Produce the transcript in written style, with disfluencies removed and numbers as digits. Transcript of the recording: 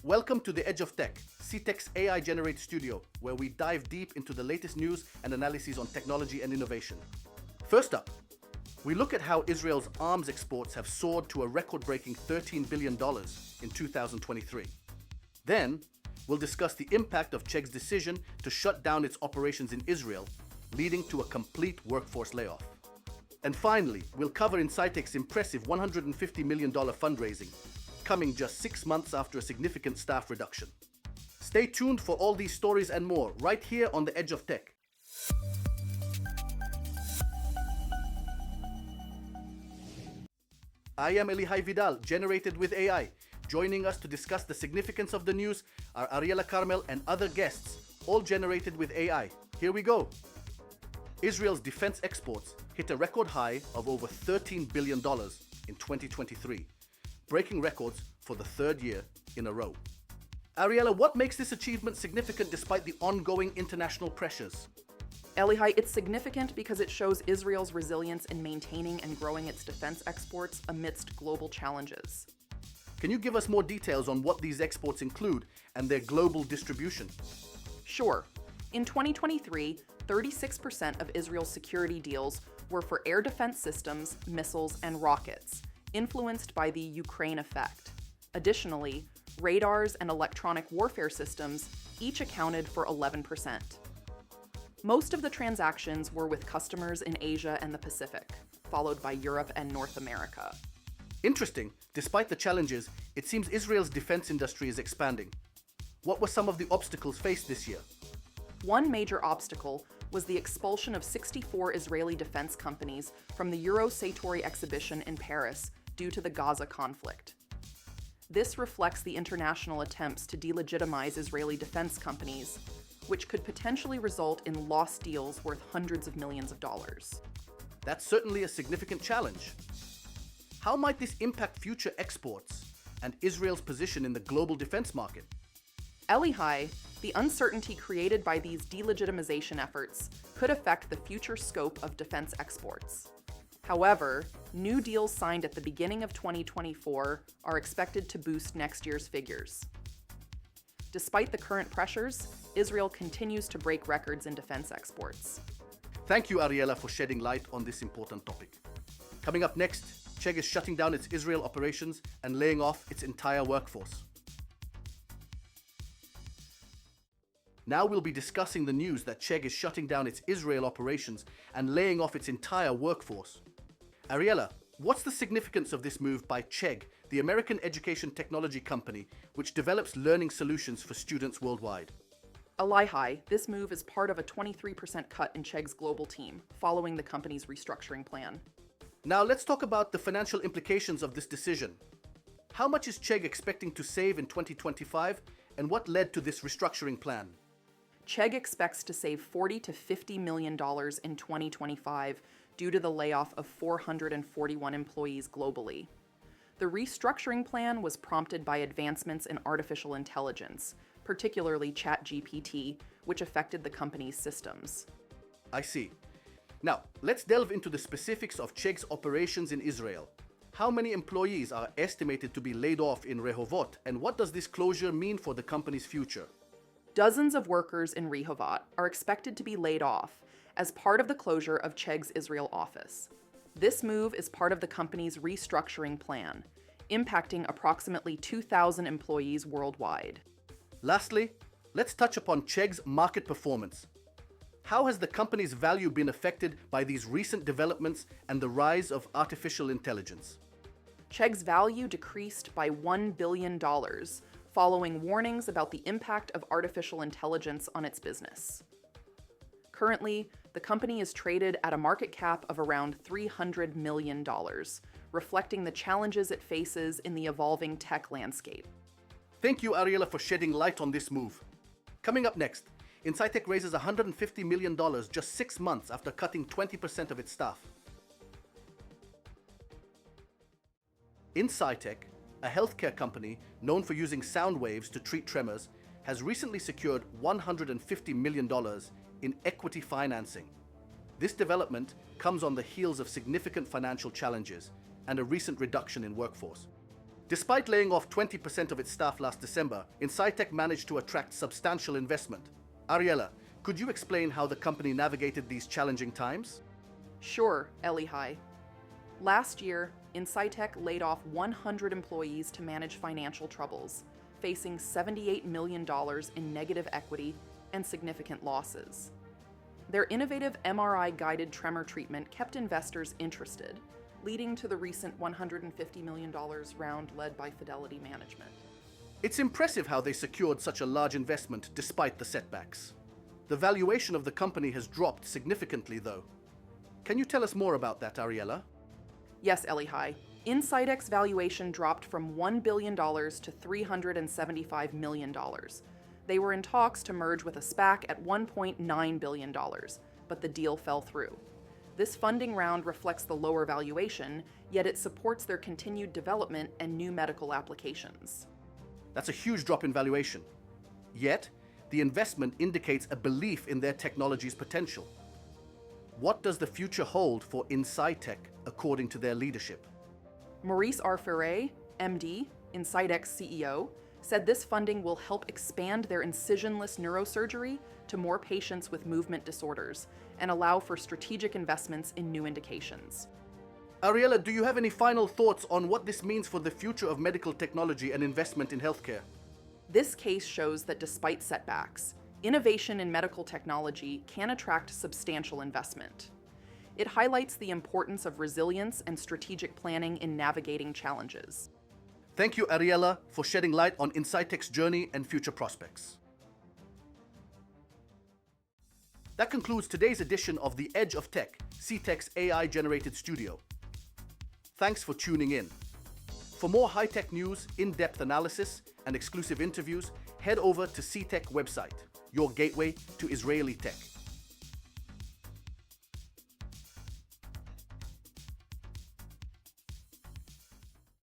Welcome to the Edge of Tech, CTech's AI-generated studio, where we dive deep into the latest news and analyses on technology and innovation. First up, we look at how Israel's arms exports have soared to a record-breaking $13 billion in 2023. Then, we'll discuss the impact of Chegg's decision to shut down its operations in Israel, leading to a complete workforce layoff. And finally, we'll cover Insightec's impressive $150 million fundraising, coming just 6 months after a significant staff reduction. Stay tuned for all these stories and more, right here on the Edge of Tech. I am Elihai Vidal, generated with AI. Joining us to discuss the significance of the news are Ariella Carmel and other guests, all generated with AI. Here we go. Israel's defense exports hit a record high of over $13 billion in 2023, breaking records for the third year in a row. Ariella, what makes this achievement significant despite the ongoing international pressures? Elihai, it's significant because it shows Israel's resilience in maintaining and growing its defense exports amidst global challenges. Can you give us more details on what these exports include and their global distribution? Sure. In 2023, 36% of Israel's security deals were for air defense systems, missiles, and rockets, influenced by the Ukraine effect. Additionally, radars and electronic warfare systems each accounted for 11%. Most of the transactions were with customers in Asia and the Pacific, followed by Europe and North America. Interesting. Despite the challenges, it seems Israel's defense industry is expanding. What were some of the obstacles faced this year? One major obstacle was the expulsion of 64 Israeli defense companies from the Eurosatory exhibition in Paris due to the Gaza conflict. This reflects the international attempts to delegitimize Israeli defense companies, which could potentially result in lost deals worth hundreds of millions of dollars. That's certainly a significant challenge. How might this impact future exports and Israel's position in the global defense market? Elihai, the uncertainty created by these delegitimization efforts could affect the future scope of defense exports. However, new deals signed at the beginning of 2024 are expected to boost next year's figures. Despite the current pressures, Israel continues to break records in defense exports. Thank you, Ariella, for shedding light on this important topic. Coming up next, Chegg is shutting down its Israel operations and laying off its entire workforce. Now we'll be discussing the news that Chegg is shutting down its Israel operations and laying off its entire workforce. Ariella, what's the significance of this move by Chegg, the American education technology company which develops learning solutions for students worldwide? Elihai, this move is part of a 23% cut in Chegg's global team, following the company's restructuring plan. Now let's talk about the financial implications of this decision. How much is Chegg expecting to save in 2025, and what led to this restructuring plan? Chegg expects to save $40 to $50 million in 2025 due to the layoff of 441 employees globally. The restructuring plan was prompted by advancements in artificial intelligence, particularly ChatGPT, which affected the company's systems. I see. Now, let's delve into the specifics of Chegg's operations in Israel. How many employees are estimated to be laid off in Rehovot, and what does this closure mean for the company's future? Dozens of workers in Rehovot are expected to be laid off as part of the closure of Chegg's Israel office. This move is part of the company's restructuring plan, impacting approximately 2,000 employees worldwide. Lastly, let's touch upon Chegg's market performance. How has the company's value been affected by these recent developments and the rise of artificial intelligence? Chegg's value decreased by $1 billion, following warnings about the impact of artificial intelligence on its business. Currently, the company is traded at a market cap of around $300 million, reflecting the challenges it faces in the evolving tech landscape. Thank you, Ariella, for shedding light on this move. Coming up next, Insightec raises $150 million just 6 months after cutting 20% of its staff. Insightec, a healthcare company known for using sound waves to treat tremors, has recently secured $150 million in equity financing. This development comes on the heels of significant financial challenges and a recent reduction in workforce. Despite laying off 20% of its staff last December, Insightec managed to attract substantial investment. Ariella, could you explain how the company navigated these challenging times? Sure, Elihai. Last year, Insightec laid off 100 employees to manage financial troubles, facing $78 million in negative equity and significant losses. Their innovative MRI-guided tremor treatment kept investors interested, leading to the recent $150 million round led by Fidelity Management. It's impressive how they secured such a large investment despite the setbacks. The valuation of the company has dropped significantly, though. Can you tell us more about that, Ariella? Yes, Elihai. Insightec's valuation dropped from $1 billion to $375 million. They were in talks to merge with a SPAC at $1.9 billion, but the deal fell through. This funding round reflects the lower valuation, yet it supports their continued development and new medical applications. That's a huge drop in valuation. Yet, the investment indicates a belief in their technology's potential. What does the future hold for Insightec, according to their leadership? Maurice R. Ferre, MD, Insightec's CEO, said this funding will help expand their incisionless neurosurgery to more patients with movement disorders and allow for strategic investments in new indications. Ariella, do you have any final thoughts on what this means for the future of medical technology and investment in healthcare? This case shows that despite setbacks, innovation in medical technology can attract substantial investment. It highlights the importance of resilience and strategic planning in navigating challenges. Thank you, Ariella, for shedding light on Insightec's journey and future prospects. That concludes today's edition of The Edge of Tech, CTech's AI-generated studio. Thanks for tuning in. For more high-tech news, in-depth analysis, and exclusive interviews, head over to CTech website, your gateway to Israeli tech.